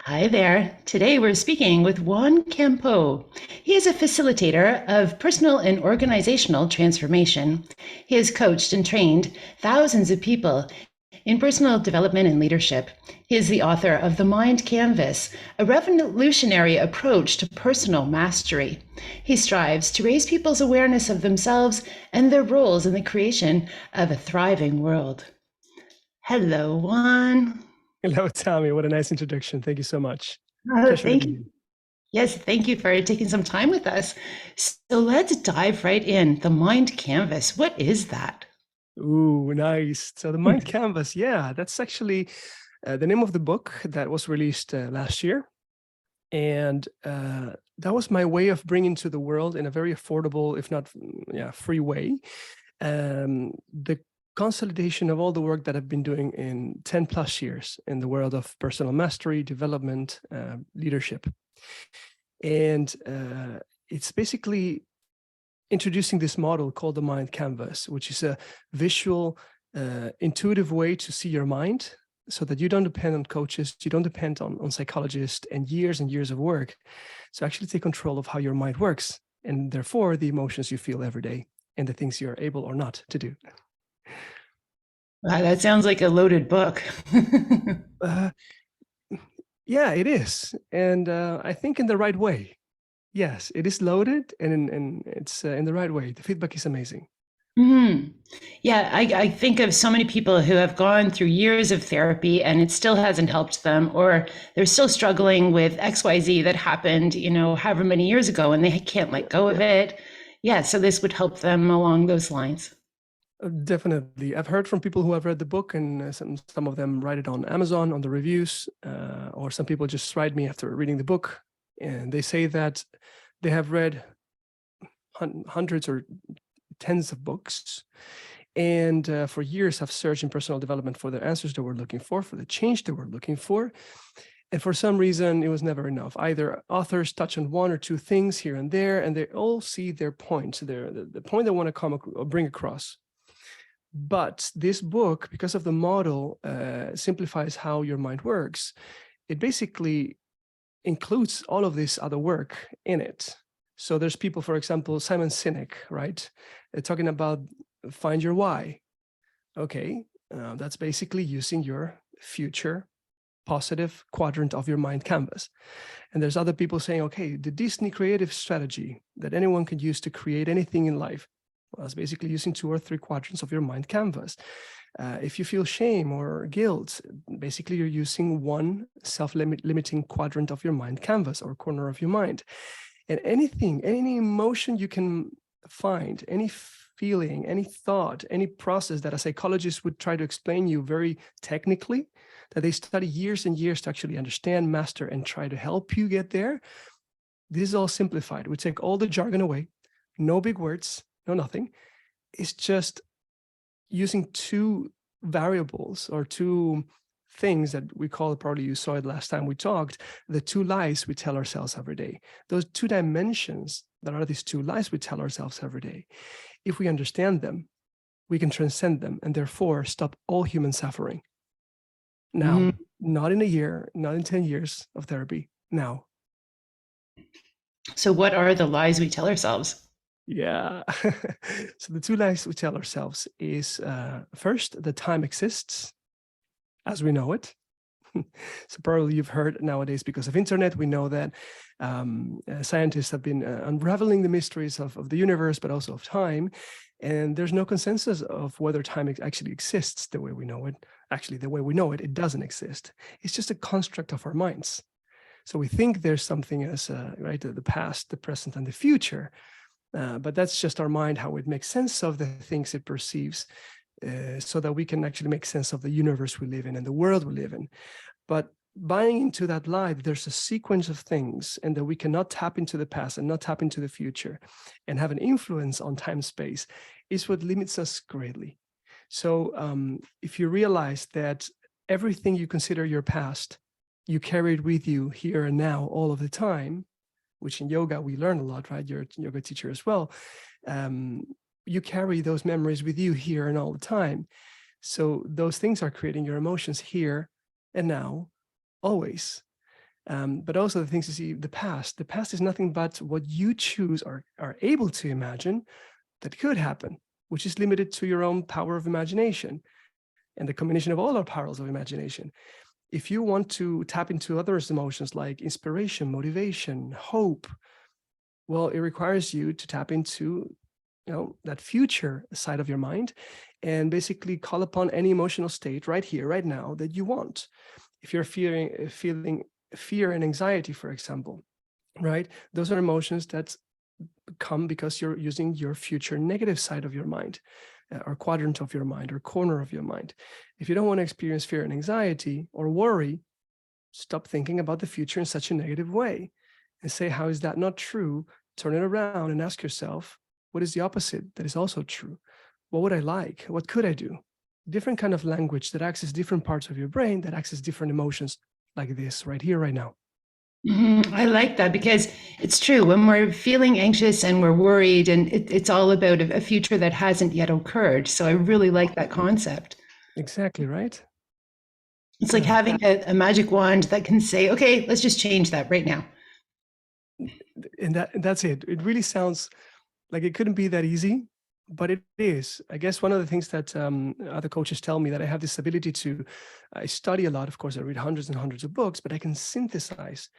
Hi there. Today we're speaking with Juan Campoo. He is a facilitator of personal and organizational transformation. He has coached and trained thousands of people in personal development and leadership. He is the author of The Mind Canvas, a revolutionary approach to personal mastery. He strives to raise people's awareness of themselves and their roles in the creation of a thriving world. Hello, Juan. Hello, Tommy. What a nice introduction. Thank you so much. Oh, Pleasure to thank be you. here. Yes, thank you for taking some time with us. So let's dive right in. The Mind Canvas, what is that? Ooh, nice. So the Mind Canvas, yeah, that's actually the name of the book that was released last year. And that was my way of bringing to the world in a very affordable, if not free way, the consolidation of all the work that I've been doing in 10 plus years in the world of personal mastery, development, leadership. And it's basically introducing this model called the Mind Canvas, which is a visual, intuitive way to see your mind so that you don't depend on coaches, you don't depend on psychologists and years of work. So actually take control of how your mind works and therefore the emotions you feel every day and the things you're able or not to do. Wow, that sounds like a loaded book. Uh, yeah, it is. And I think in the right way. Yes, it is loaded and it's in the right way. The feedback is amazing. Mhm. Yeah, I think of so many people who have gone through years of therapy and it still hasn't helped them, or they're still struggling with XYZ that happened, however many years ago, and they can't let go of it. Yeah, so this would help them along those lines. Definitely. I've heard from people who have read the book, and some of them write it on Amazon on the reviews, or some people just write me after reading the book, and they say that they have read hundreds or tens of books, and for years have searched in personal development for the answers they were looking for the change they were looking for. And for some reason, it was never enough. Either authors touch on one or two things here and there, and they all see their point, the point they want to bring across. But this book, because of the model, simplifies how your mind works. It basically includes all of this other work in it. So there's people, for example, Simon Sinek, right? They're talking about find your why. Okay, that's basically using your future positive quadrant of your mind canvas. And there's other people saying, okay, the Disney creative strategy that anyone can use to create anything in life. Well, that's basically using 2 or 3 quadrants of your mind canvas. If you feel shame or guilt, basically you're using one self-limiting quadrant of your mind canvas or corner of your mind. And anything, any emotion you can find, any feeling, any thought, any process that a psychologist would try to explain you very technically, that they study years and years to actually understand, master, and try to help you get there. This is all simplified. We take all the jargon away, no big words, no nothing. It's just using 2 variables or 2 things that we call, probably you saw it last time we talked, the 2 lies we tell ourselves every day. Those 2 dimensions that are these 2 lies we tell ourselves every day. If we understand them, we can transcend them and therefore stop all human suffering. Now, not in a year, not in 10 years of therapy, now. So what are the lies we tell ourselves? Yeah. So the 2 lies we tell ourselves is first, the time exists as we know it. So probably you've heard nowadays, because of internet, we know that scientists have been unraveling the mysteries of the universe, but also of time. And there's no consensus of whether time actually exists the way we know it. Actually, the way we know it, it doesn't exist. It's just a construct of our minds. So we think there's something as, right, the past, the present, and the future. But that's just our mind, how it makes sense of the things it perceives, so that we can actually make sense of the universe we live in and the world we live in. But buying into that lie, there's a sequence of things and that we cannot tap into the past and not tap into the future and have an influence on time space is what limits us greatly. So if you realize that everything you consider your past, you carry it with you here and now all of the time, which in yoga we learn a lot, right? You're a yoga teacher as well. You carry those memories with you here and all the time. So those things are creating your emotions here and now, always. But also the things you see, the past. The past is nothing but what you choose or are able to imagine that could happen, which is limited to your own power of imagination and the combination of all our powers of imagination. If you want to tap into other emotions like inspiration, motivation, hope, well, it requires you to tap into, that future side of your mind and basically call upon any emotional state right here, right now that you want. If you're feeling fear and anxiety, for example, right? Those are emotions that come because you're using your future negative side of your mind, or quadrant of your mind, or corner of your mind. If you don't want to experience fear and anxiety or worry, stop thinking about the future in such a negative way and say, how is that not true? Turn it around and ask yourself, what is the opposite that is also true? What would I like? What could I do? Different kind of language that access different parts of your brain, that access different emotions, like this right here, right now. I like that, because it's true. When we're feeling anxious and we're worried, and it's all about a future that hasn't yet occurred. So I really like that concept. Exactly, right? It's like Yeah. having a magic wand that can say, okay, let's just change that right now. And that's it. It really sounds like it couldn't be that easy, but it is. I guess one of the things that other coaches tell me, that I have this ability to, I study a lot, of course, I read hundreds and hundreds of books, but I can synthesize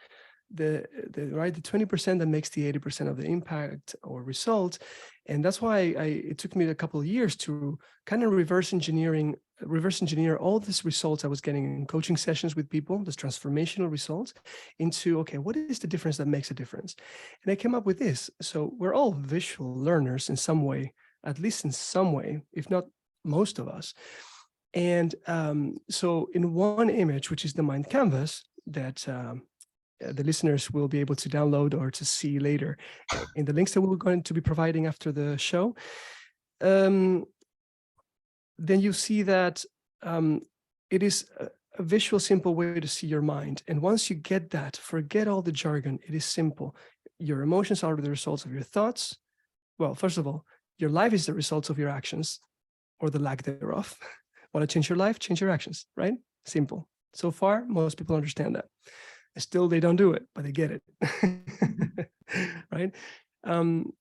the 20% that makes the 80% of the impact or result. And that's why it took me a couple of years to kind of reverse engineer all these results I was getting in coaching sessions with people, these transformational results, into, okay, what is the difference that makes a difference? And I came up with this. So we're all visual learners in some way, at least in some way, if not most of us. And so in one image, which is the mind canvas, that the listeners will be able to download or to see later in the links that we're going to be providing after the show, then you see that it is a visual, simple way to see your mind. And once you get that, forget all the jargon. It is simple. Your emotions are the results of your thoughts. Well, first of all, your life is the results of your actions, or the lack thereof. Want to change your life? Change your actions, right? Simple. So far, most people understand that. Still, they don't do it, but they get it, right?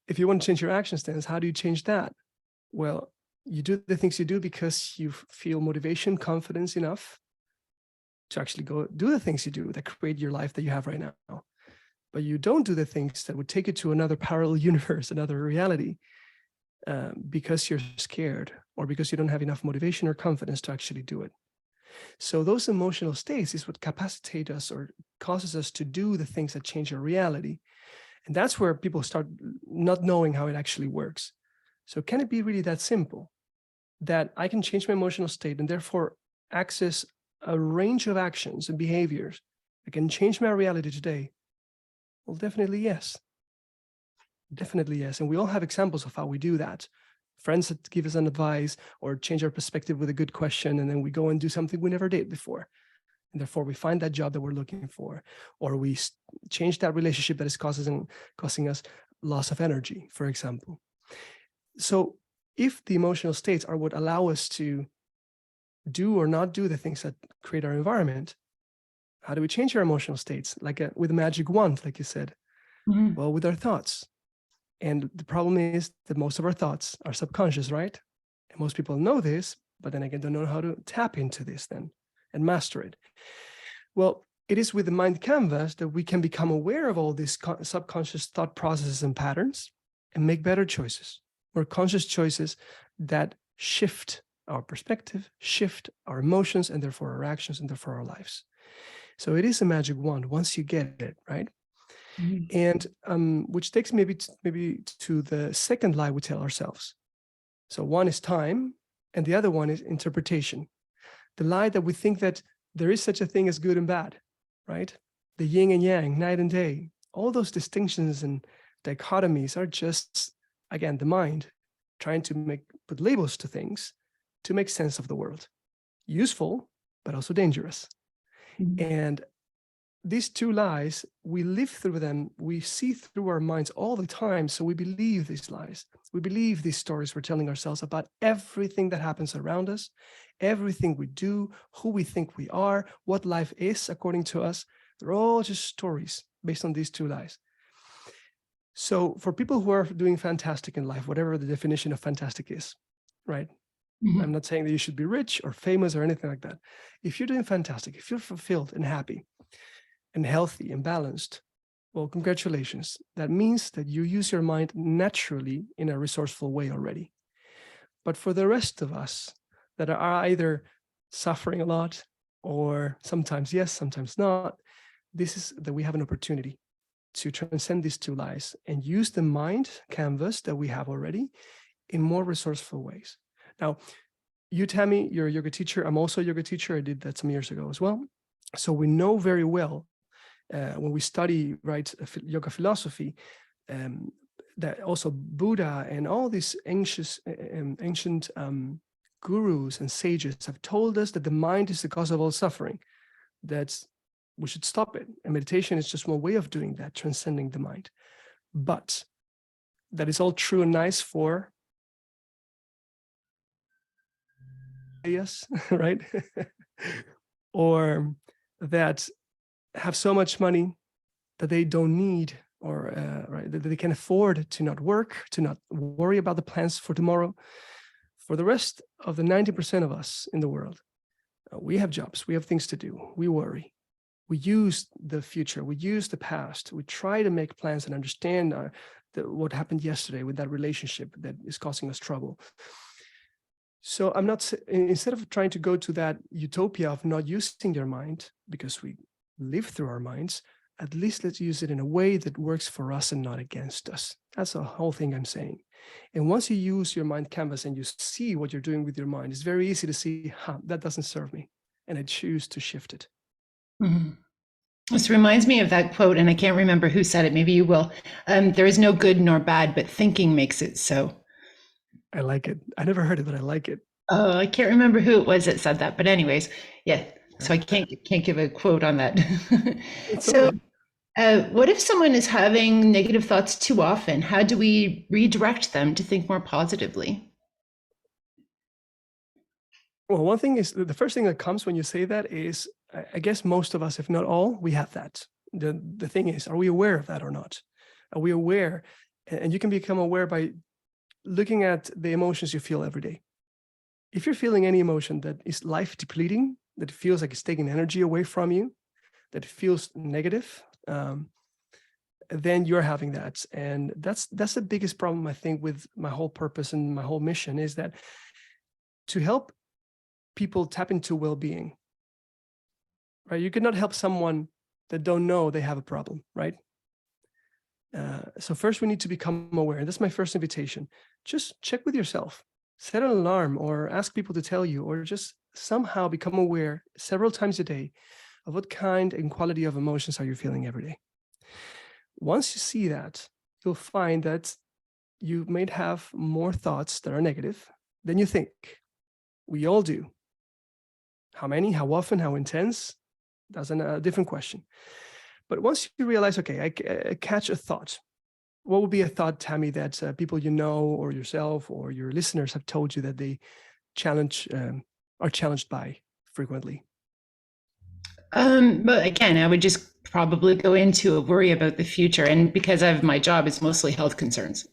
If you want to change your action stance, how do you change that? Well, you do the things you do because you feel motivation, confidence enough to actually go do the things you do that create your life that you have right now. But you don't do the things that would take you to another parallel universe, another reality, because you're scared, or because you don't have enough motivation or confidence to actually do it. So those emotional states is what capacitate us or causes us to do the things that change our reality. And that's where people start not knowing how it actually works. So can it be really that simple, that I can change my emotional state and therefore access a range of actions and behaviors that can change my reality today? Well, definitely yes. Definitely yes. And we all have examples of how we do that. Friends that give us an advice or change our perspective with a good question, and then we go and do something we never did before. And therefore we find that job that we're looking for, or we change that relationship that is causing us loss of energy, for example. So if the emotional states are what allow us to do or not do the things that create our environment, how do we change our emotional states? Like with a magic wand, like you said. Mm-hmm. Well, with our thoughts. And the problem is that most of our thoughts are subconscious, right? And most people know this, but then again, don't know how to tap into this then and master it. Well, it is with the mind canvas that we can become aware of all these subconscious thought processes and patterns and make better choices, more conscious choices that shift our perspective, shift our emotions, and therefore our actions, and therefore our lives. So it is a magic wand once you get it, right? And which takes maybe to the second lie we tell ourselves. So one is time, and the other one is interpretation. The lie that we think that there is such a thing as good and bad, right? The yin and yang, night and day, all those distinctions and dichotomies are just, again, the mind trying to put labels to things to make sense of the world. Useful, but also dangerous. And these two lies, we live through them, we see through our minds all the time. So we believe these lies. We believe these stories we're telling ourselves about everything that happens around us, everything we do, who we think we are, what life is according to us. They're all just stories based on these two lies. So for people who are doing fantastic in life, whatever the definition of fantastic is, right? Mhm. I'm not saying that you should be rich or famous or anything like that. If you're doing fantastic, if you're fulfilled and happy and healthy and balanced, well, congratulations. That means that you use your mind naturally in a resourceful way already. But for the rest of us that are either suffering a lot or sometimes yes, sometimes not, this is that we have an opportunity to transcend these two lies and use the mind canvas that we have already in more resourceful ways. Now, you, Tammy, you're a yoga teacher. I'm also a yoga teacher. I did that some years ago as well. So we know very well when we study, right, yoga philosophy, that also Buddha and all these ancient gurus and sages have told us that the mind is the cause of all suffering, that we should stop it. And meditation is just one way of doing that, transcending the mind. But that is all true and nice for yes, right? Or that have so much money that they don't need, or right, that they can afford to not work, to not worry about the plans for tomorrow. For the rest of the 90% of us in the world, we have jobs, we have things to do, we worry. We use the future, we use the past, we try to make plans and understand what happened yesterday with that relationship that is causing us trouble. So I'm not, instead of trying to go to that utopia of not using your mind, because we live through our minds, at least let's use it in a way that works for us and not against us. That's the whole thing I'm saying. And once you use your mind canvas and you see what you're doing with your mind, it's very easy to see, that doesn't serve me. And I choose to shift it. Mm-hmm. This reminds me of that quote, and I can't remember who said it. Maybe you will. There is no good nor bad, but thinking makes it so. I like it. I never heard it, but I like it. Oh, I can't remember who it was that said that. But anyways, yeah. So I can't give a quote on that. It's all So, right. what if someone is having negative thoughts too often? How do we redirect them to think more positively? Well, one thing is the first thing that comes when you say that is, I guess most of us, if not all, we have that. The thing is, are we aware of that or not? Are we aware? And you can become aware by looking at the emotions you feel every day. If you're feeling any emotion that is life depleting, that feels like it's taking energy away from you, that feels negative, then you're having that. And that's the biggest problem, I think, with my whole purpose and my whole mission is that to help people tap into well-being, right? You cannot help someone that don't know they have a problem, right? So first we need to become aware. That's my first invitation. Just check with yourself, set an alarm or ask people to tell you, or just somehow become aware several times a day of what kind and quality of emotions are you feeling every day. Once you see that, you'll find that you may have more thoughts that are negative than you think. We all do. How many, how often, how intense? That's a different question. But once you realize, okay, I catch a thought. What would be a thought, Tammy, that people you know or yourself or your listeners have told you that they are challenged by frequently? But again, I would just probably go into a worry about the future. And because of my job, it's mostly health concerns.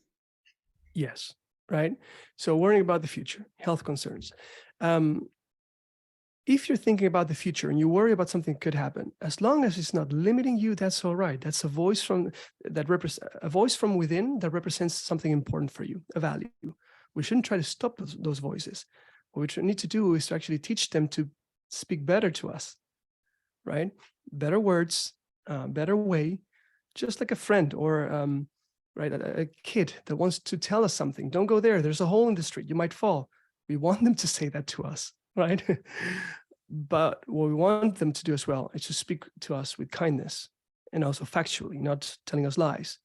Yes, right? So worrying about the future, health concerns. If you're thinking about the future and you worry about something that could happen, as long as it's not limiting you, that's all right. That's a voice from within that represents something important for you, a value. We shouldn't try to stop those voices. What we need to do is to actually teach them to speak better to us, right? Better words, better way, just like a friend or right, a kid that wants to tell us something. Don't go there. There's a hole in the street. You might fall. We want them to say that to us, right? But what we want them to do as well is to speak to us with kindness and also factually, not telling us lies.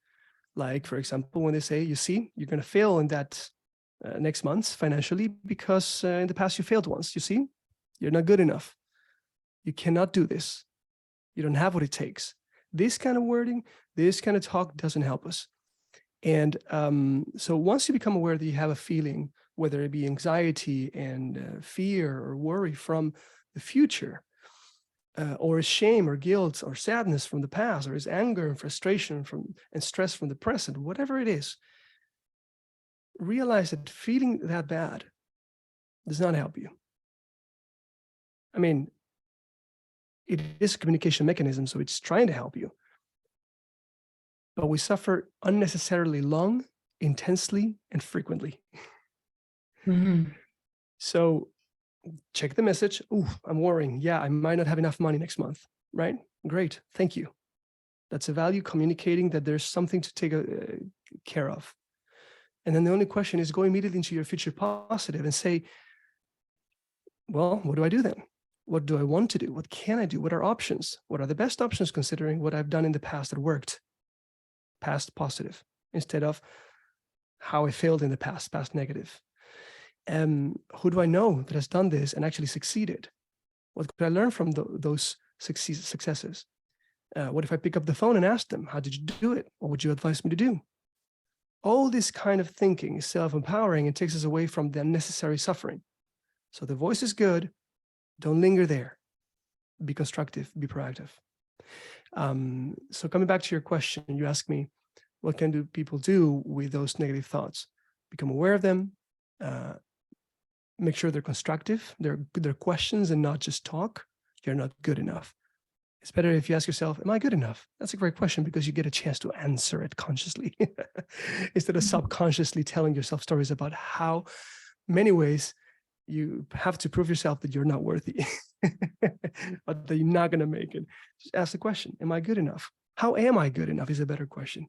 Like, for example, when they say, you see, you're going to fail in that next month financially because in the past you failed once. You see, you're not good enough. You cannot do this. You don't have what it takes. This kind of wording, this kind of talk doesn't help us. And so once you become aware that you have a feeling, whether it be anxiety and fear or worry from the future, or his shame or guilt or sadness from the past, or his anger and frustration and stress from the present, whatever it is, realize that feeling that bad does not help you. I mean, it is a communication mechanism, so it's trying to help you. But we suffer unnecessarily long, intensely, and frequently. Mm-hmm. So check the message. Ooh, I'm worrying. Yeah, I might not have enough money next month, right? Great, thank you. That's a value communicating that there's something to take care of. And then the only question is go immediately into your future positive and say, well, what do I do then? What do I want to do? What can I do? What are options? What are the best options considering what I've done in the past that worked? Past positive, instead of how I failed in the past, past negative. Who do I know that has done this and actually succeeded? What could I learn from those successes? What if I pick up the phone and ask them, how did you do it? What would you advise me to do? All this kind of thinking is self-empowering and takes us away from the unnecessary suffering. So the voice is good. Don't linger there. Be constructive, be proactive. So coming back to your question, you asked me, what can people do with those negative thoughts? Become aware of them, make sure they're constructive, they're questions and not just talk. You're not good enough. It's better if you ask yourself, am I good enough? That's a great question because you get a chance to answer it consciously instead of subconsciously telling yourself stories about how many ways you have to prove yourself that you're not worthy, but that you're not going to make it. Just ask the question, am I good enough? How am I good enough is a better question.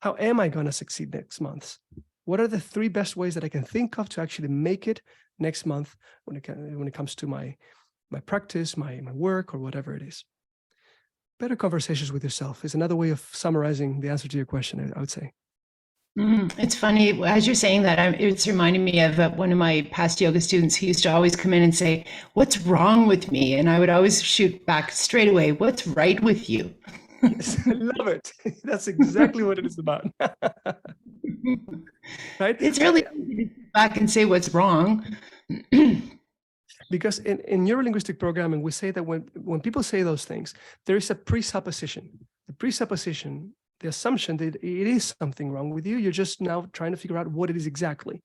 How am I going to succeed next month? What are the 3 best ways that I can think of to actually make it next month when it comes to my practice, my work, or whatever it is? Better conversations with yourself is another way of summarizing the answer to your question, I would say. It's funny, as you're saying that, it's reminding me of one of my past yoga students who used to always come in and say, what's wrong with me? And I would always shoot back straight away, what's right with you? Yes, I love it. That's exactly what it is about. Right? It's really easy to sit back and say what's wrong. Because in neurolinguistic programming, we say that when people say those things, there is a presupposition. The presupposition, the assumption that it is something wrong with you. You're just now trying to figure out what it is exactly.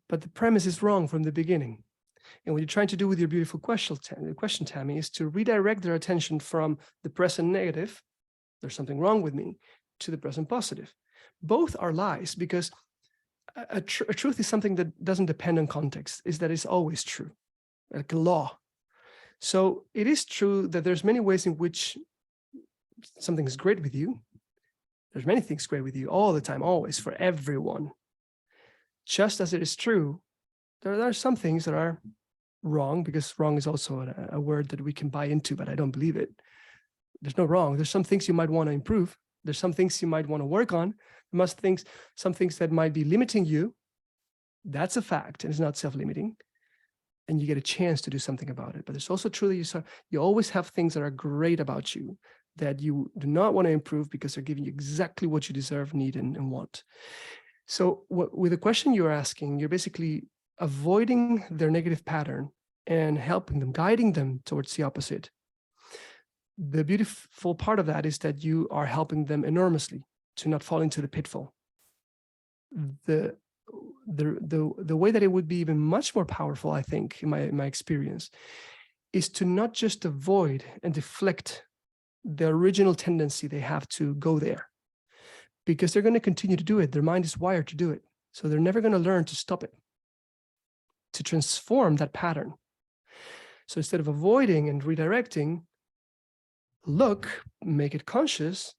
But the premise is wrong from the beginning. And what you're trying to do with your beautiful question, Tammy, is to redirect their attention from the present negative, there's something wrong with me, to the present positive. Both are lies, because a truth is something that doesn't depend on context, is that it's always true, like a law. So it is true that there's many ways in which something is great with you. There's many things great with you all the time, always, for everyone. Just as it is true, there are some things that are wrong, because wrong is also a word that we can buy into, but I don't believe it. There's no wrong. There's some things you might want to improve. There's some things you might want to work on. Some things that might be limiting you. That's a fact, and it's not self-limiting. And you get a chance to do something about it. But it's also true that you always have things that are great about you that you do not want to improve because they're giving you exactly what you deserve, need, and want. So with the question you're asking, you're basically avoiding their negative pattern and helping them, guiding them towards the opposite. The beautiful part of that is that you are helping them enormously to not fall into the pitfall. The way that it would be even much more powerful, I think, in my experience, is to not just avoid and deflect the original tendency they have to go there, because they're going to continue to do it. Their mind is wired to do it. So they're never going to learn to stop it, to transform that pattern. So instead of avoiding and redirecting, look, make it conscious,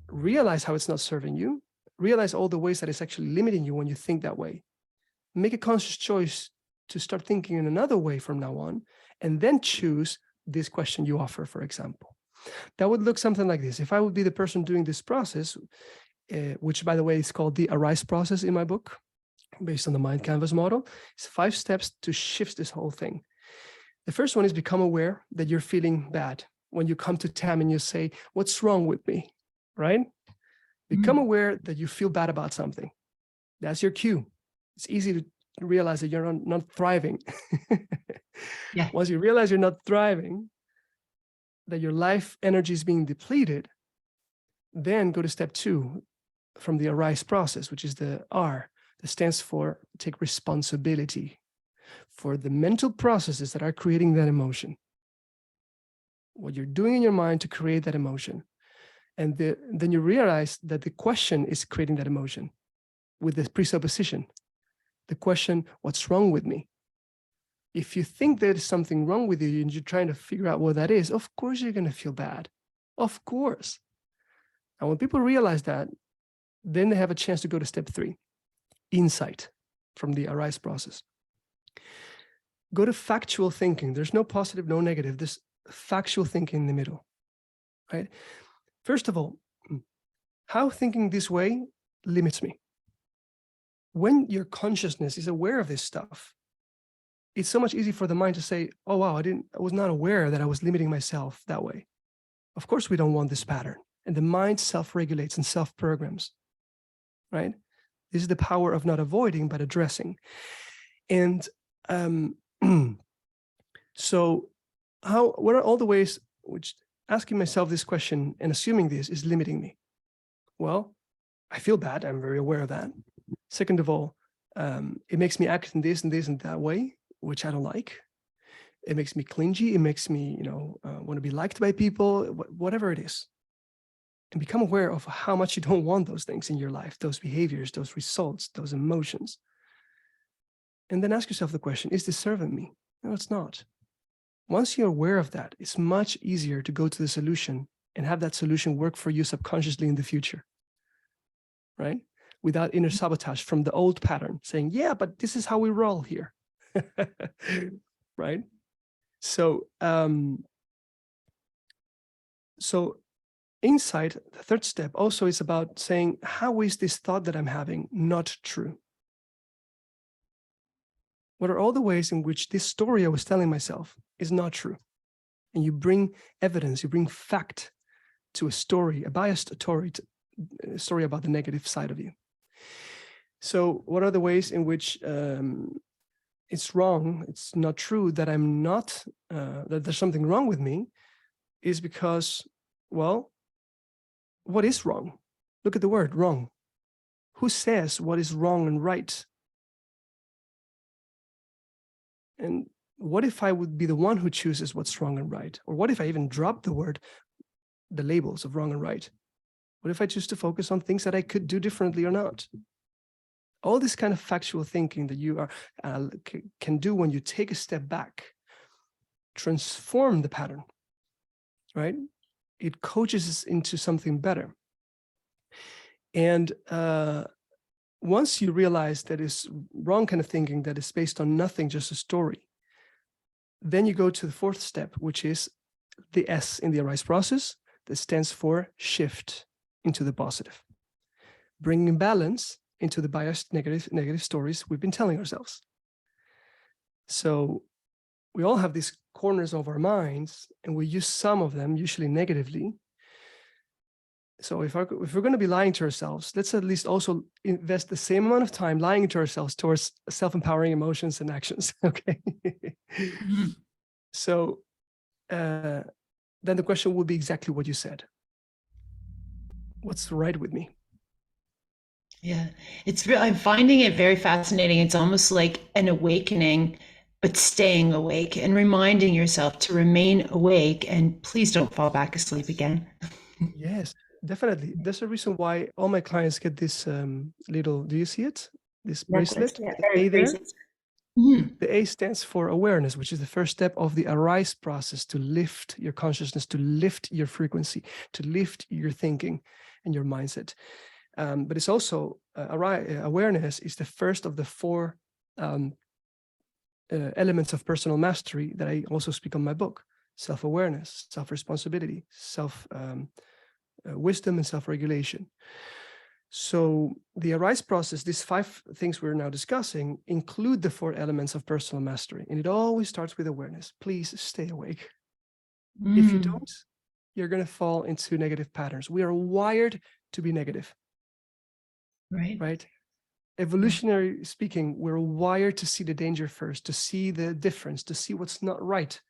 realize how it's not serving you, realize all the ways that it's actually limiting you when you think that way. Make a conscious choice to start thinking in another way from now on, and then choose this question you offer, for example. That would look something like this. If I would be the person doing this process, which, by the way, is called the ARISE process in my book, based on the Mind Canvas model, it's 5 steps to shift this whole thing. The first one is become aware that you're feeling bad. When you come to Tam and you say, what's wrong with me, right? Become aware that you feel bad about something. That's your cue. It's easy realize that you're not thriving. Yeah. Once you realize you're not thriving, that your life energy is being depleted, then go to step 2 from the arise process, which is the R, that stands for take responsibility for the mental processes that are creating that emotion. What you're doing in your mind to create that emotion. And then you realize that the question is creating that emotion with the presupposition. The question, what's wrong with me? If you think there's something wrong with you and you're trying to figure out what that is, of course you're going to feel bad. Of course. And when people realize that, then they have a chance to go to step 3, insight from the arise process. Go to factual thinking. There's no positive, no negative. There's factual thinking in the middle, right? First of all, how thinking this way limits me. When your consciousness is aware of this stuff, it's so much easier for the mind to say, oh, wow, I was not aware that I was limiting myself that way. Of course, we don't want this pattern. And the mind self-regulates and self-programs, right? This is the power of not avoiding, but addressing. And so what are all the ways which asking myself this question and assuming this is limiting me? Well, I feel bad. I'm very aware of that. Second of all, it makes me act in this and this and that way, which I don't like. It makes me clingy. It makes me, want to be liked by people, whatever it is. And become aware of how much you don't want those things in your life, those behaviors, those results, those emotions. And then ask yourself the question, is this serving me? No, it's not. Once you're aware of that, it's much easier to go to the solution and have that solution work for you subconsciously in the future, right? Without inner sabotage from the old pattern saying, yeah, but this is how we roll here, right? So, insight, the third step also is about saying, how is this thought that I'm having not true? What are all the ways in which this story I was telling myself is not true? And you bring evidence, you bring fact to a story, a biased story about the negative side of you. So what are the ways in which it's wrong, it's not true that I'm not, that there's something wrong with me, is because, well, what is wrong? Look at the word wrong. Who says what is wrong and right? And what if I would be the one who chooses what's wrong and right? Or what if I even drop the labels of wrong and right? What if I choose to focus on things that I could do differently or not? All this kind of factual thinking that you can do when you take a step back, transform the pattern, right? It coaches us into something better. And once you realize that is wrong kind of thinking that is based on nothing, just a story, then you go to the fourth step, which is the S in the arise process that stands for shift into the positive, bringing balance into the biased negative stories we've been telling ourselves. So we all have these corners of our minds, and we use some of them, usually negatively. So if we're going to be lying to ourselves, let's at least also invest the same amount of time lying to ourselves towards self-empowering emotions and actions, okay? Mm-hmm. So then the question would be exactly what you said. What's right with me? Yeah, I'm finding it very fascinating. It's almost like an awakening, but staying awake and reminding yourself to remain awake and please don't fall back asleep again. Yes, definitely. There's a reason why all my clients get this little, do you see it? This bracelet, Yeah, the A there. Mm-hmm. The A stands for awareness, which is the first step of the arise process to lift your consciousness, to lift your frequency, to lift your thinking and your mindset. But it's also awareness is the first of the 4 elements of personal mastery that I also speak on my book: self-awareness, self-responsibility, wisdom, and self-regulation. So the arise process, these 5 things we're now discussing, include the 4 elements of personal mastery, and it always starts with awareness. Please stay awake. If you don't, you're going to fall into negative patterns. We are wired to be negative. Right. Evolutionary speaking, we're wired to see the danger first, to see the difference, to see what's not right.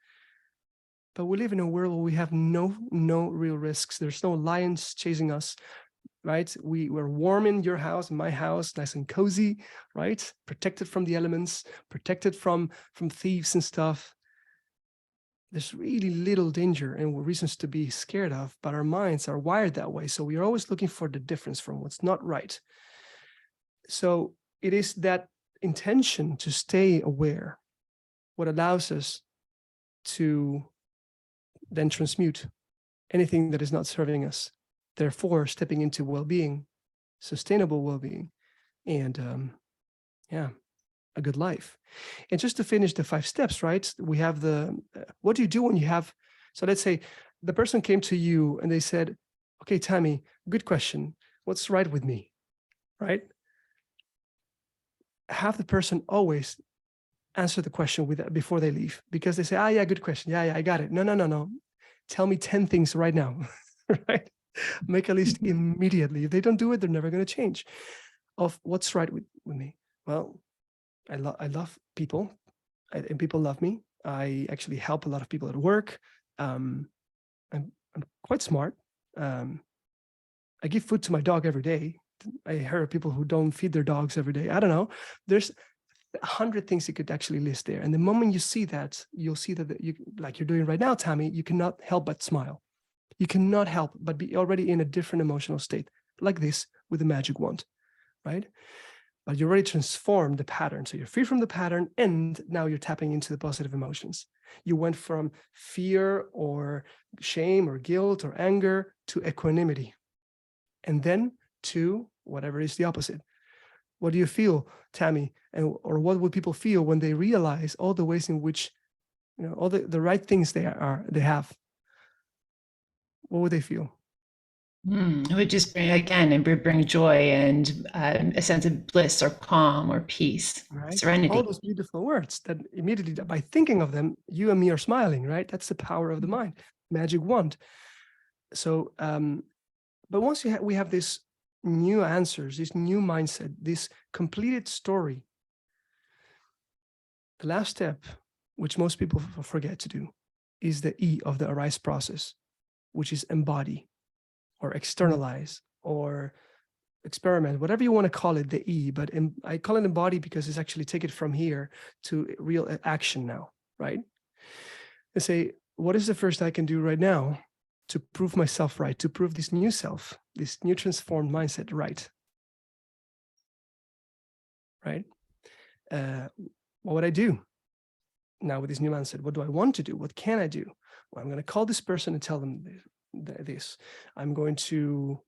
But we live in a world where we have no real risks. There's no lions chasing us, right? We're warm in your house, in my house, nice and cozy, right? Protected from the elements, protected from thieves and stuff. There's really little danger and reasons to be scared of, but our minds are wired that way. So we are always looking for the difference from what's not right. So it is that intention to stay aware what allows us to then transmute anything that is not serving us, therefore stepping into well-being, sustainable well-being, and a good life. And just to finish the 5 steps, right? We have the, what do you do when you have, so let's say the person came to you and they said, okay, Tammy, good question. What's right with me, right? Have the person always answer the question before they leave, because they say, yeah, good question. Yeah, I got it. No. Tell me 10 things right now, right? Make a list immediately. If they don't do it, they're never going to change. Of what's right with me. Well, I love people, and people love me. I actually help a lot of people at work. I'm quite smart. I give food to my dog every day. I heard of people who don't feed their dogs every day. I don't know. There's 100 things you could actually list there. And the moment you see that, you'll see that you, like you're doing right now, Tammy, you cannot help but smile. You cannot help but be already in a different emotional state, like this with the magic wand, right? But you already transformed the pattern. So you're free from the pattern, and now you're tapping into the positive emotions. You went from fear or shame or guilt or anger to equanimity, and then to whatever is the opposite. What do you feel, Tammy? Or what would people feel when they realize all the ways in which, all the right things they have? What would they feel? It would just bring joy and a sense of bliss or calm or peace, Right? serenity. All those beautiful words that immediately, by thinking of them, you and me are smiling, right? That's the power of the mind, magic wand. So, but once we have this new answers, this new mindset, this completed story, the last step, which most people forget to do, is the E of the arise process, which is embody or externalize or experiment, whatever you want to call it, the E, but I call it embody because it's actually take it from here to real action now, right? And say, what is the first I can do right now to prove myself right, to prove this new self, this new transformed mindset right? Right? What would I do now with this new mindset? What do I want to do? What can I do? Well, I'm going to call this person and tell them this. I'm going to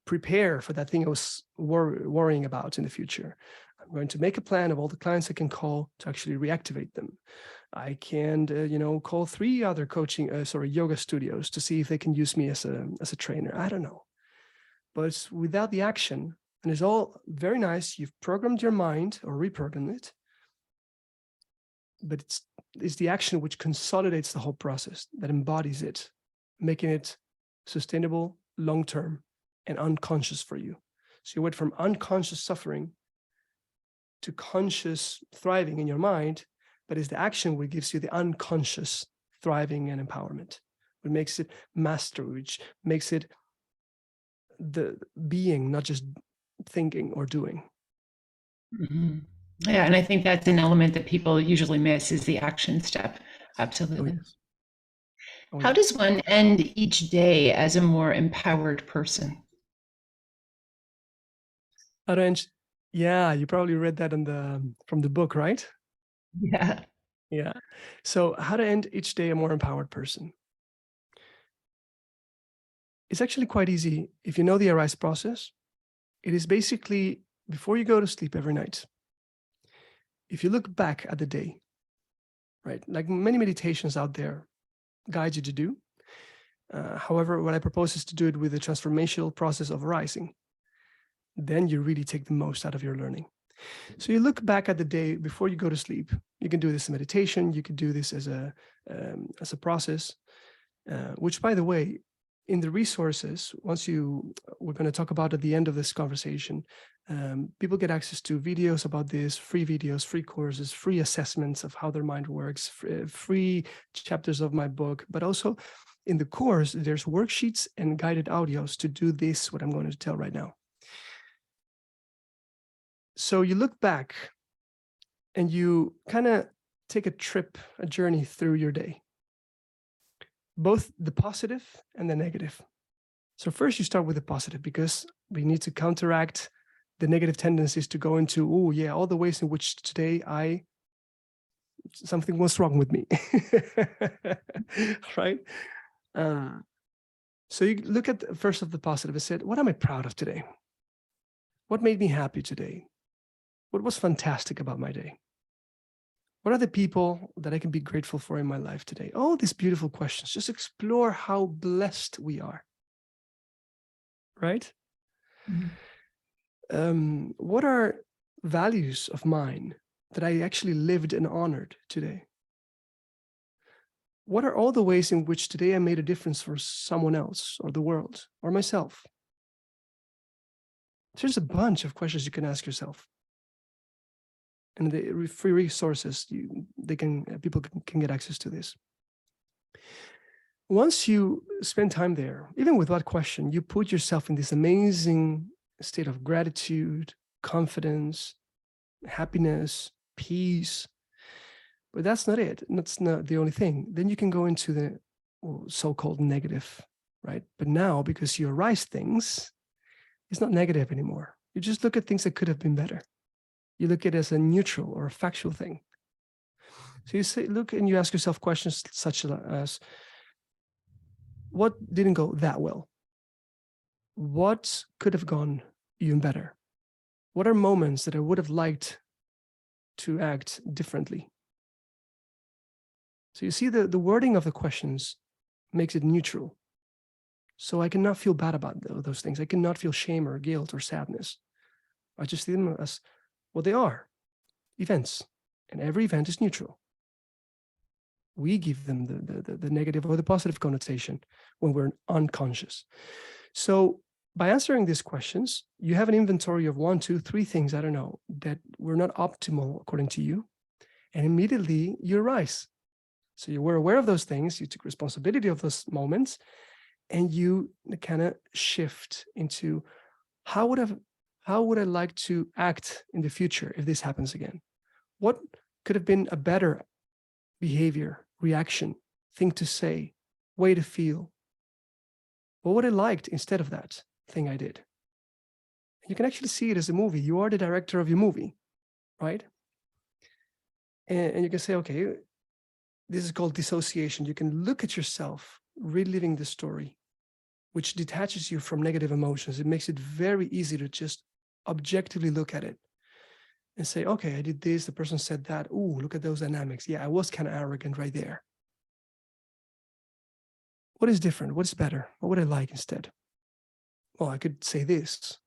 prepare for that thing I was worrying about in the future. I'm going to make a plan of all the clients I can call to actually reactivate them. I can, call 3 other yoga studios to see if they can use me as a trainer. I don't know. But it's without the action, and it's all very nice. You've programmed your mind or reprogrammed it, but it's the action which consolidates the whole process, that embodies it, making it sustainable, long-term, and unconscious for you. So you went from unconscious suffering to conscious thriving in your mind, but it's the action which gives you the unconscious thriving and empowerment, which makes it mastery, which makes it the being, not just thinking or doing. Mm-hmm. Yeah, and I think that's an element that people usually miss, is the action step. Absolutely. Oh, yes. How does one end each day as a more empowered person? Yeah, you probably read that from the book, right? Yeah. Yeah. So how to end each day a more empowered person? It's actually quite easy. If you know the arise process, it is basically before you go to sleep every night, if you look back at the day, right? Like many meditations out there guide you to do. However, what I propose is to do it with the transformational process of arising. Then you really take the most out of your learning. So you look back at the day before you go to sleep. You can do this in meditation. You can do this as a process, which, by the way, in the resources, we're going to talk about at the end of this conversation, people get access to videos about this, free videos, free courses, free assessments of how their mind works, free chapters of my book, but also in the course, there's worksheets and guided audios to do this, what I'm going to tell right now. So you look back and you kind of take a journey through your day, both the positive and the negative. So first you start with the positive, because we need to counteract the negative tendencies to go into, oh yeah, all the ways in which today something was wrong with me, right? So you look at first of the positive and said, what am I proud of today? What made me happy today? What was fantastic about my day? What are the people that I can be grateful for in my life today? All these beautiful questions. Just explore how blessed we are, right? Mm-hmm. What are values of mine that I actually lived and honored today? What are all the ways in which today I made a difference for someone else or the world or myself? There's a bunch of questions you can ask yourself. And the free resources, people can get access to this. Once you spend time there, even with that question, you put yourself in this amazing state of gratitude, confidence, happiness, peace. But that's not it. That's not the only thing. Then you can go into the so-called negative, right? But now, because you arise things, it's not negative anymore. You just look at things that could have been better. You look at it as a neutral or a factual thing. So you look and you ask yourself questions such as, what didn't go that well? What could have gone even better? What are moments that I would have liked to act differently? So you see the wording of the questions makes it neutral. So I cannot feel bad about those things. I cannot feel shame or guilt or sadness. I just see them as what they are, events. And every event is neutral. We give them the negative or the positive connotation when we're unconscious. So by answering these questions, you have an inventory of 1, 2, 3 things, I don't know, that were not optimal according to you. And immediately you arise. So you were aware of those things, you took responsibility of those moments, and you kind of shift into how would I like to act in the future if this happens again? What could have been a better behavior, reaction, thing to say, way to feel? What would I liked instead of that thing I did? You can actually see it as a movie. You are the director of your movie, right? And you can say, okay, this is called dissociation. You can look at yourself reliving the story, which detaches you from negative emotions. It makes it very easy to just objectively look at it and say, okay, I did this, the person said that. Ooh, look at those dynamics. Yeah, I was kind of arrogant right there. What is different? What's better? What would I like instead? Well, I could say this.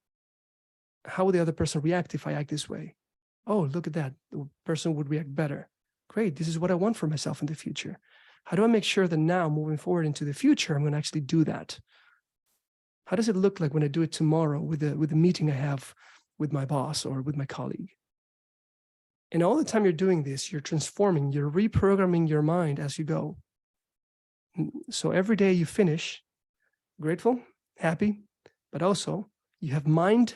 How would the other person react if I act this way? Oh, look at that. The person would react better. Great. This is what I want for myself in the future. How do I make sure that now, moving forward into the future, I'm going to actually do that? How does it look like when I do it tomorrow with the meeting I have with my boss or with my colleague? And all the time you're doing this, you're transforming, you're reprogramming your mind as you go. So every day you finish grateful, happy, but also you have mind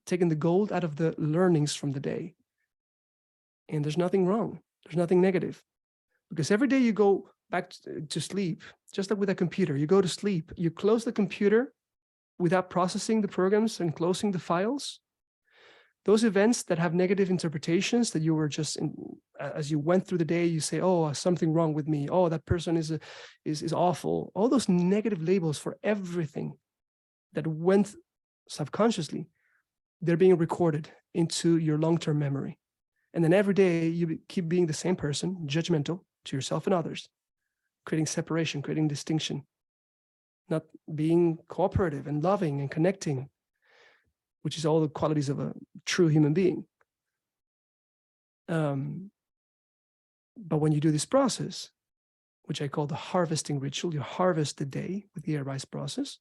taking the gold out of the learnings from the day. And there's nothing wrong. There's nothing negative. Because every day you go back to sleep, just like with a computer, you go to sleep, you close the computer without processing the programs and closing the files. Those events that have negative interpretations that you were just as you went through the day, you say, oh, something wrong with me. Oh, that person is awful. All those negative labels for everything that went subconsciously, they're being recorded into your long-term memory. And then every day you keep being the same person, judgmental to yourself and others, creating separation, creating distinction, not being cooperative and loving and connecting, which is all the qualities of a true human being. But when you do this process, which I call the harvesting ritual. You harvest the day with the arise process.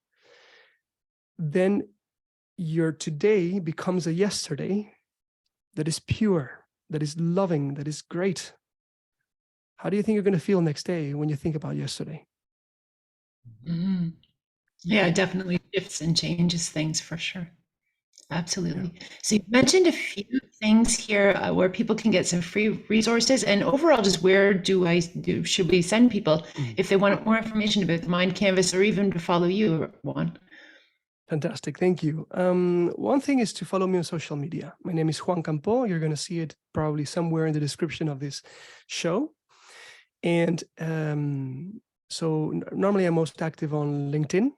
Then your today becomes a yesterday that is pure, that is loving, that is great. How do you think you're going to feel next day when you think about yesterday? Mm. Yeah, it definitely shifts and changes things for sure. Absolutely. Yeah. So you mentioned a few things here where people can get some free resources, and overall, just where should we send people if they want more information about the Mind Canvas or even to follow you, Juan? Fantastic. Thank you. One thing is to follow me on social media. My name is Juan Campoo. You're going to see it probably somewhere in the description of this show. And so normally I'm most active on LinkedIn,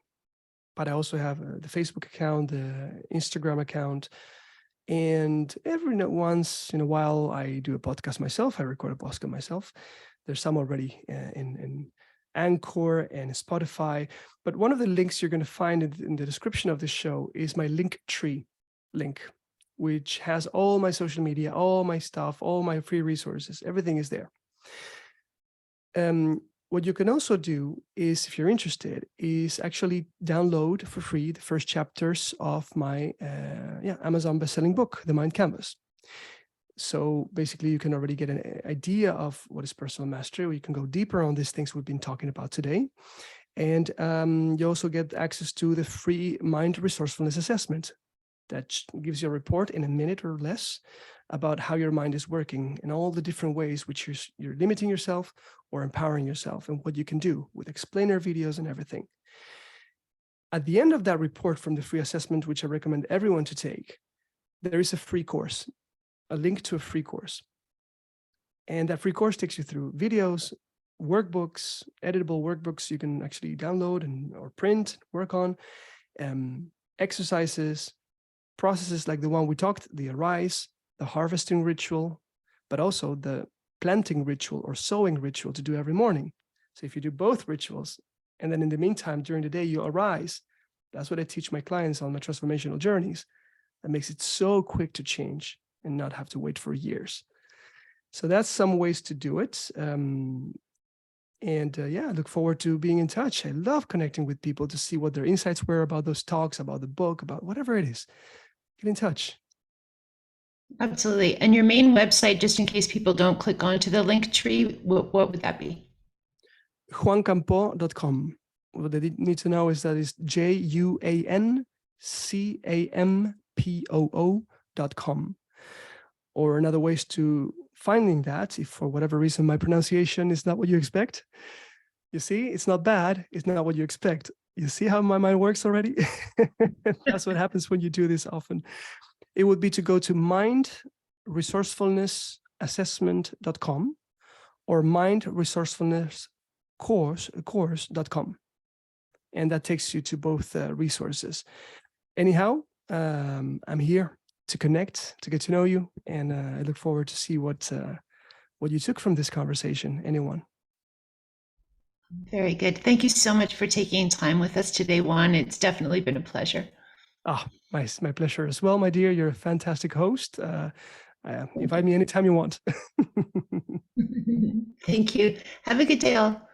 but I also have the Facebook account, the Instagram account. And every once in a while, I do a podcast myself. I record a podcast myself. There's some already in Anchor and Spotify. But one of the links you're going to find in the description of this show is my Linktree link, which has all my social media, all my stuff, all my free resources. Everything is there. What you can also do is, if you're interested, is actually download for free the first chapters of my Amazon bestselling book, The Mind Canvas. So basically, you can already get an idea of what is personal mastery, or you can go deeper on these things we've been talking about today. And you also get access to the free mind resourcefulness assessment that gives you a report in a minute or less about how your mind is working and all the different ways which you're limiting yourself or empowering yourself, and what you can do with explainer videos and everything. At the end of that report from the free assessment, which I recommend everyone to take, there is a free course, a link to a free course. And that free course takes you through videos, workbooks, editable workbooks you can actually download or print, work on, exercises, processes like the one we talked, the arise, the harvesting ritual, but also the planting ritual or sowing ritual to do every morning. So if you do both rituals, and then in the meantime, during the day, you arise, that's what I teach my clients on my transformational journeys. That makes it so quick to change and not have to wait for years. So that's some ways to do it. I look forward to being in touch. I love connecting with people to see what their insights were about those talks, about the book, about whatever it is. Get in touch. Absolutely. And your main website, just in case people don't click onto the link tree, what would that be? juancampoo.com. What they need to know is that it's JUANCAMPOO.com. Or another ways to finding that, if for whatever reason my pronunciation is not what you expect, you see, it's not bad, it's not what you expect. You see how my mind works already? That's what happens when you do this often. It would be to go to mindresourcefulnessassessment.com or mindresourcefulnesscourse.com. And that takes you to both resources. Anyhow, I'm here to connect, to get to know you, and I look forward to see what you took from this conversation. Anyone? Very good. Thank you so much for taking time with us today, Juan. It's definitely been a pleasure. My pleasure as well, my dear. You're a fantastic host. Invite me anytime you want. Thank you. Have a good day all.